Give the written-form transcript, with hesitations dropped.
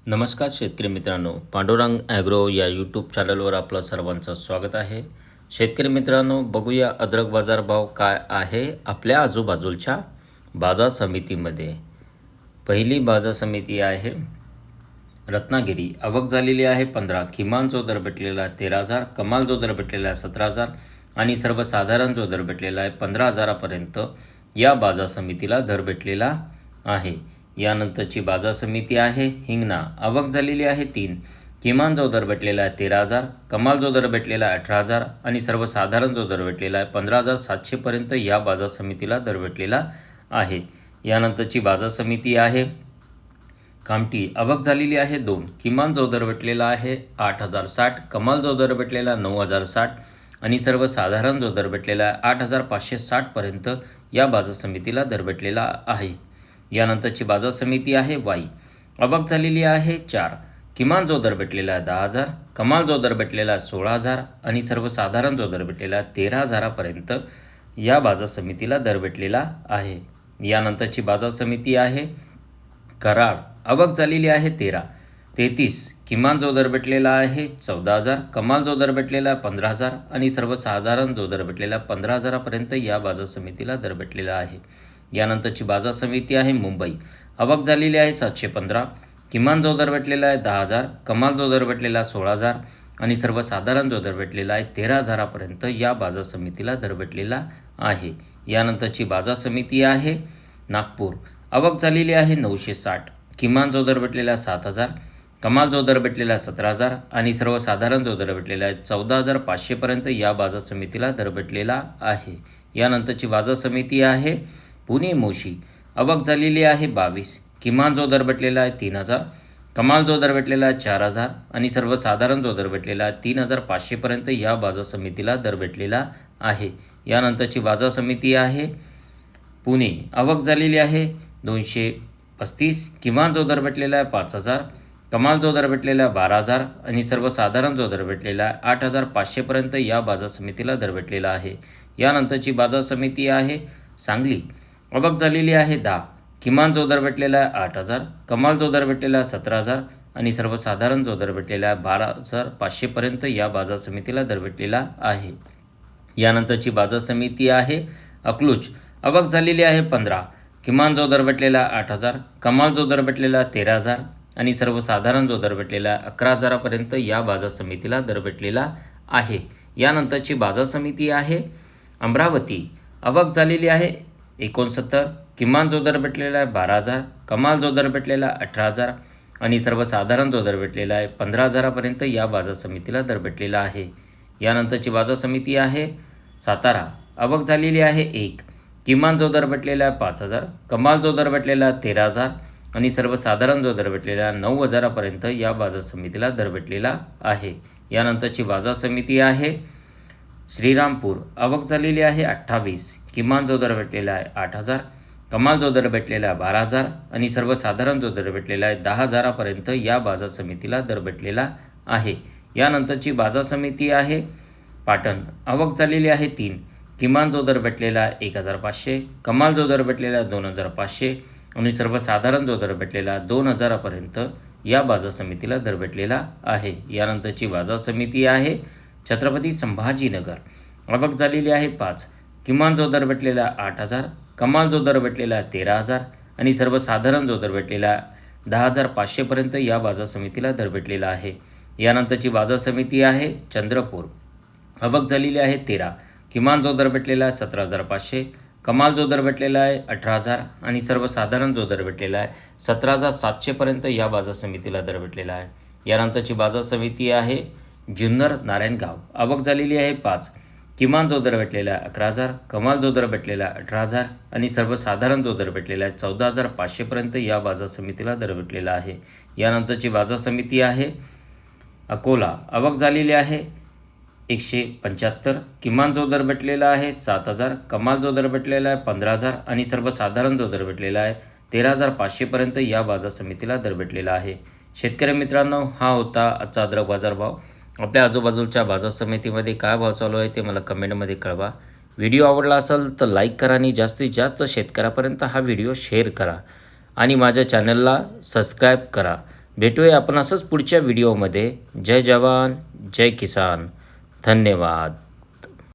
नमस्कार शेतकरी मित्रांनो, पांडुरंग ॲग्रो या यूट्यूब चॅनलवर आपलं सर्वांचं स्वागत आहे. शेतकरी मित्रांनो, बघूया अद्रक बाजारभाव काय आहे आपल्या आजूबाजूच्या बाजार समितीमध्ये. पहिली बाजार समिती आहे रत्नागिरी. आवक झालेली आहे 15. किमान जो दर भेटलेला आहे 13,000, कमाल जो दर भेटलेला आहे 17,000 आणि सर्वसाधारण जो दर भेटलेला आहे 15,000पर्यंत या बाजार समितीला दर भेटलेला आहे. यानंतरची बाजार समिती आहे हिंगणा. आवक झालेली आहे 3. किमान जो दर भेटलेला आहे 13,000, कमाल जो दर भेटलेला आहे 18,000 आणि सर्वसाधारण जो दर भेटलेला आहे 15,700पर्यंत या बाजार समितीला दर भेटलेला आहे. यानंतरची बाजार समिती आहे कामठी. आवक झालेली आहे 2. किमान जो दर भेटलेला आहे 8,060, कमाल जो दर भेटलेला 9,060 आणि सर्वसाधारण जो दर भेटलेला आहे 8,560पर्यंत या बाजार समितीला दर भेटलेला आहे. यानंतरची बाजार समिती आहे वाई. आवक झालेली आहे 4. किमान जो दर भेटलेला आहे 10,000, कमाल जो दर भेटलेला आहे 16,000 आणि सर्वसाधारण जो दर भेटलेला आहे 13,000पर्यंत या बाजार समितीला दर भेटलेला आहे. यानंतरची बाजार समिती आहे कराड. आवक झालेली आहे 33. किमान जो दर भेटलेला आहे 14,000, कमाल जो दर भेटलेला आहे 15,000 आणि सर्वसाधारण जो दर भेटलेला 15,000पर्यंत या बाजार समितीला दर भेटलेला आहे. यानंतरची बाजार समिती आहे मुंबई. आवक झालेली आहे 715. किमान जो दर भेटलेला आहे 10,000, कमाल जो दर भेटलेला 16,000 आणि सर्वसाधारण जो दर भेटलेला आहे 13,000पर्यंत या बाजार समितीला दर भेटलेला आहे. यानंतरची बाजार समिती आहे नागपूर. आवक झालेली आहे 960. किमान जो दर भेटलेला 7,000, कमाल जो दर भेटलेला 17,000 आणि सर्वसाधारण जो दर भेटलेला आहे 14,500पर्यंत या बाजार समितीला दर भेटलेला आहे. यानंतरची बाजार समिती आहे पुणे मोशी. आवक झालेली आहे 22. किमान जो दर भेटलेला आहे 3,000, कमाल जो दर भेटलेला आहे 4,000 आणि सर्वसाधारण जो दर भेटलेला आहे 3,500पर्यंत या बाजार समितीला दर भेटलेला आहे. यानंतरची बाजार समिती आहे पुणे. आवक झालेली आहे 235. किमान जो दर भेटलेला आहे 5,000, कमाल जो दर भेटलेला आहे 12,000 आणि सर्वसाधारण जो दर भेटलेला आहे 8,500पर्यंत या बाजार समितीला दर भेटलेला आहे. यानंतरची बाजार समिती आहे सांगली. आवक झालेली आहे 10. किमान जो दर भेटलेला आहे 8,000, कमाल जो दर भेटलेला आहे 17,000 आणि सर्वसाधारण जो दर भेटलेला आहे 12,500पर्यंत या बाजार समितीला दर भेटलेला आहे. यानंतरची बाजार समिती आहे अकलूज. आवक झालेली आहे 15. किमान जो दर भेटलेला 8,000, कमाल जो दर भेटलेला 13,000 आणि सर्वसाधारण जो दर भेटलेला 11,000पर्यंत या बाजार समितीला दर भेटलेला आहे. यानंतरची बाजार समिती आहे अमरावती. आवक झालेली आहे 69. किमान जो दर भेटलेला आहे 12,000, कमाल जो दर भेटलेला 18,000 आणि सर्वसाधारण जो दर भेटलेला आहे 15,000पर्यंत या बाजार समितीला दर भेटलेला आहे. यानंतरची बाजार समिती आहे सातारा. आवक झालेली आहे 1. किमान जो दर भेटलेला आहे 5,000, कमाल जो दर भेटलेला आहे 13,000 आणि सर्वसाधारण जो दर भेटलेला 9,000पर्यंत या बाजार समितीला दर भेटलेला आहे. यानंतरची बाजार समिती आहे श्रीरामपूर. आवक झालेली आहे 28. किमान जो दर भेटलेला आहे 8,000, कमाल जो दर भेटलेला आहे 12,000 आणि सर्वसाधारण जो दर भेटलेला आहे 10,000पर्यंत या बाजार समितीला दर भेटलेला आहे. यानंतरची बाजार समिती आहे पाटण. आवक झालेली आहे 3. किमान जो दर भेटलेला आहे 1,500, कमाल जो दर भेटलेला आहे 2,500 आणि सर्वसाधारण जो दर भेटलेला 2,000पर्यंत या बाजार समितीला दर भेटलेला आहे. यानंतरची बाजार समिती आहे छत्रपती संभाजीनगर. आवक झालेली आहे 5. किमान जो दर भेटलेला 8,000, कमाल जो दर भेटलेला 13,000 आणि सर्वसाधारण जो दर भेटलेला 10,500पर्यंत या बाजार समितीला दर भेटलेला आहे. यानंतरची बाजार समिती आहे चंद्रपूर. आवक झालेली आहे 13. किमान जो दर भेटलेला आहे 17,500, कमाल जो दर भेटलेला आहे 18,000 आणि सर्वसाधारण जो दर भेटलेला आहे 17,700पर्यंत या बाजार समितीला दर भेटलेला आहे. यानंतरची बाजार समिती आहे जुन्नर नारायणगाव. आवक झालेली आहे 5. किमान जो दर भेटलेला आहे 11,000, कमाल जो दर भेटलेला 18,000 आणि सर्वसाधारण जो दर भेटलेला आहे 14,500पर्यंत या बाजार समितीला दर भेटलेला आहे. यानंतरची बाजार समिती आहे अकोला. आवक झालेली आहे 175. किमान जो दर भेटलेला आहे 7,000, कमाल जो दर भेटलेला आहे 15,000 आणि सर्वसाधारण जो दर भेटलेला आहे 13,500पर्यंत या बाजार समितीला दर भेटलेला आहे. शेतकरी मित्रांनो, हा होता आजचा अद्रक बाजारभाव. आपल्या आजूबाजूच्या बाजार समितीमध्ये काय भाव चालू आहे ते मला कमेंटमध्ये कळवा. व्हिडिओ आवडला असेल तर लाईक करा आणि जास्तीत जास्त शेतकऱ्यापर्यंत हा व्हिडिओ शेअर करा आणि माझ्या चॅनलला सबस्क्राईब करा. भेटूया आपण असंच पुढच्या व्हिडिओमध्ये. जय जवान जय किसान. धन्यवाद.